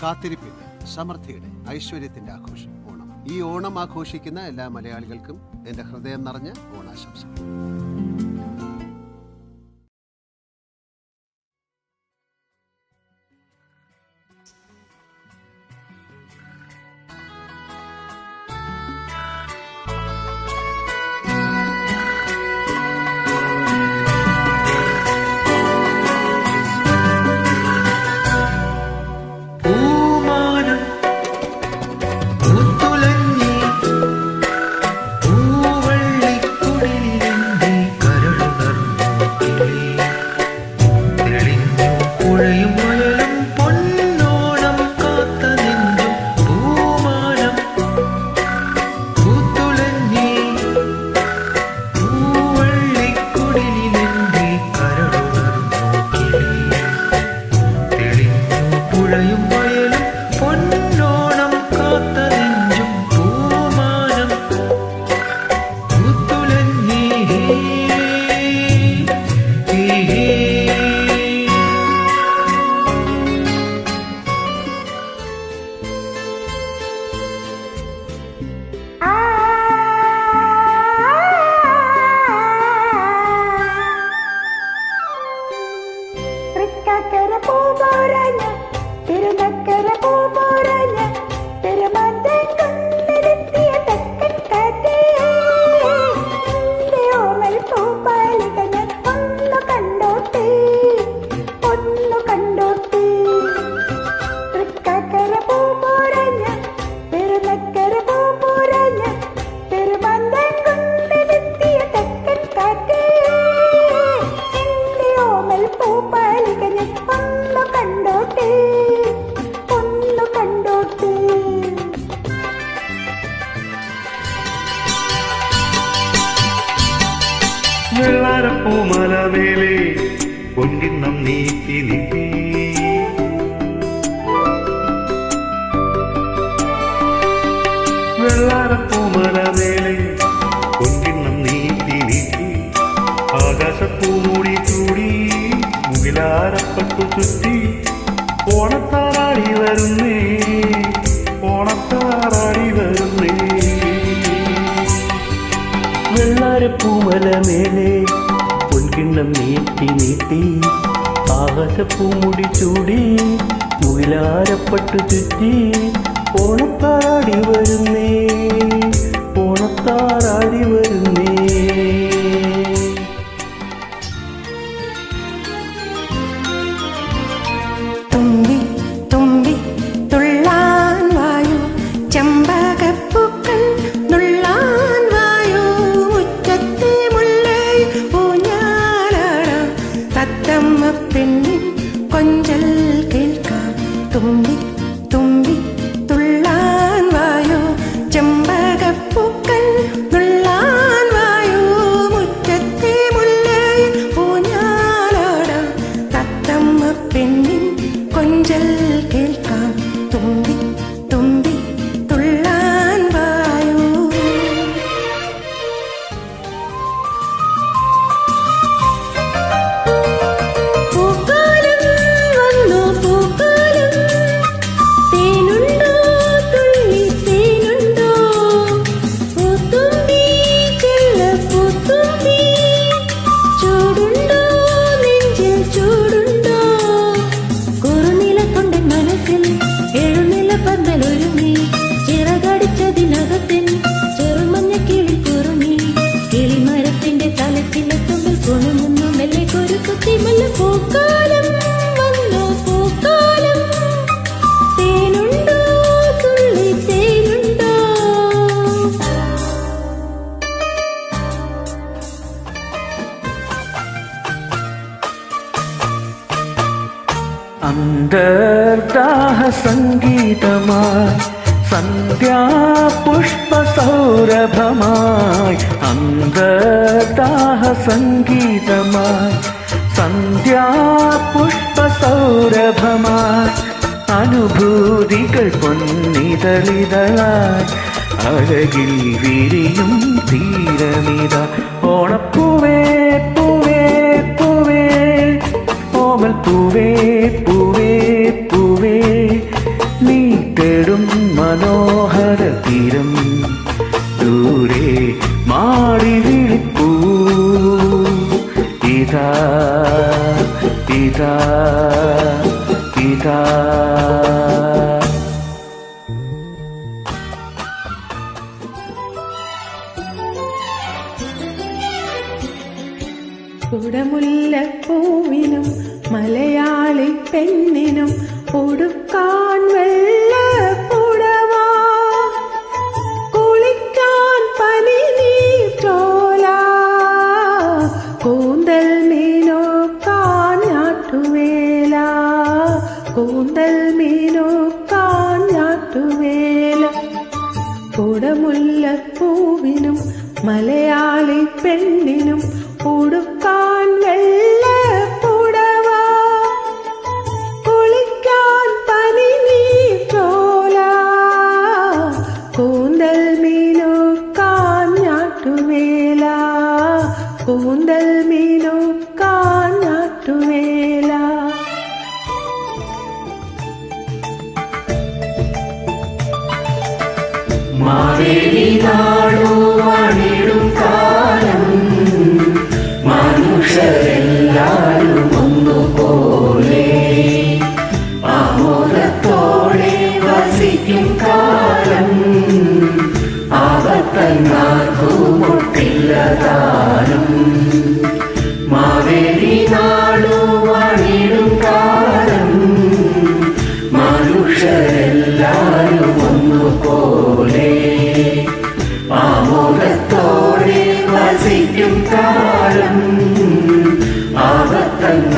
കാത്തിരിപ്പിന്റെ, സമൃദ്ധിയുടെ, ഐശ്വര്യത്തിന്റെ ആഘോഷം ഓണം. ഈ ഓണം ആഘോഷിക്കുന്ന എല്ലാ മലയാളികൾക്കും എന്റെ ഹൃദയം നിറഞ്ഞ ഓണാശംസകൾ. വെള്ളാരപ്പൂമലമേലെ പൊൻകിണ്ണം നീട്ടി നീട്ടി വെള്ളാരപ്പൂമലമേലെ പൊൻകിണ്ണം നീട്ടി നീട്ടി ആകാശപ്പൂമൂടി ചൂടി മുകിലാരപ്പട്ടു ചുറ്റി ഓണത്താറാടി വരുന്നേ ഓണത്താറാടി വരുന്നേ വെള്ളാരപ്പൂമലമേലെ പൊൻകിണ്ണം നീട്ടി നീട്ടി ആകാശപ്പൂമുടി ചൂടി മുകിലാരപ്പട്ടു ചുറ്റി ഓണത്താറാടി വരുന്നേ ഓണത്താറാടി വരുന്നേ തുമ്പി തുമ്പി തുള്ളാൻ വായു ചെമ്പകപ്പൂക്കൾ നുള്ളാൻ വായു മുറ്റത്തെ മുല്ലേ ഊഞ്ഞാലാടാം തത്തമ്മ പെണ്ണിൻ കൊഞ്ചൽ കേൾക്കാം തുമ്പി തുമ്പി തുള്ളാൻ വായു ചെമ്പകപ്പൂക്കൾ നുള്ളാൻ വായു മുറ്റത്തെ മുല്ലേ ഊഞ്ഞാലാടാം തത്തമ്മ പെണ്ണിൻ കൊഞ്ചൽ കേൾക്കാം തുമ്പി തുമ്പി തുള്ളാൻ വായു പൂക്കാലം വന്നു പൂക്കാലം തേനുണ്ടോ തുള്ളി തേനുണ്ടോ പൂത്തുമ്പി ചെല്ല പൂത്തുമ്പി ചൂടുണ്ടോ നെഞ്ചിൽ ചൂടുണ്ടോ കുറുനില കൊണ്ടൻ മനസ്സിൽ എഴുനില പന്തലൊരുങ്ങി ചിറകടിച്ചതിനകത്തിൻ ചെറുമഞ്ഞ കിളി കുറുങ്ങി കിളിമരത്തിന്റെ തലത്തിലെ തുമ്പിൽ കുണുങ്ങുന്നു മെല്ലെ ഒരു കുത്തി മെല്ലെ പൂക്കാലം വന്നു പൂക്കാലം തേനുണ്ടോ തുള്ളി തേനുണ്ടോ അന്തർദാഹ സംഗീതമായി സന്ധ്യാപുഷ്പസൗരഭമായി അന്തർദാഹ സംഗീതമായി സന്ധ്യാപുഷ്പസൗരഭമായി അനുഭൂതികൾ പൊന്നിതളിതളായി അഴകിൽ വിരിയും തീരമിത ഓണപ്പൂവേ പൂവേ പൂവേ ഓമൽ പൂവേ പൂവേ പൂവേ കുടമുല്ലപ്പൂവിനും മലയാളി പെണ്ണിനും ഉടുക്കാൻ വെള്ളപ്പുടവ, കുളിക്കാൻ പനിനീർച്ചോല, കൂന്തൽ മീനോക്കാൻ ഞാറ്റുവേല, കൂന്തൽ മീനോക്കാൻ ഞാറ്റുവേല. കുടമുല്ലപ്പൂവിനും മലയാളി പെണ്ണിനും ഉടുക്കാൻ വെള്ളപ്പുടവ, കുളിക്കാൻ പനിനീർച്ചോല, കൂന്തൽ മീനോക്കാൻ ഞാറ്റുവേല, കൂന്തൽ മീനോക്കാൻ ഞാറ്റുവേല. മാവേലി നാടുവാണിടും കാലം മനുഷ്യരെല്ലാരും ഒന്നുപോലെ ആമോദത്തോടെ വസിക്കും കാലം ആപത്തന്നാർക്കും ഒട്ടില്ലതാനും. മാവേലി നാടുവാണിടും കാലം മനുഷ്യരെല്ലാരും ഒന്നുപോലെ ആമോദത്തോടെ വസിക്കും കാലം ആപത്തന്ന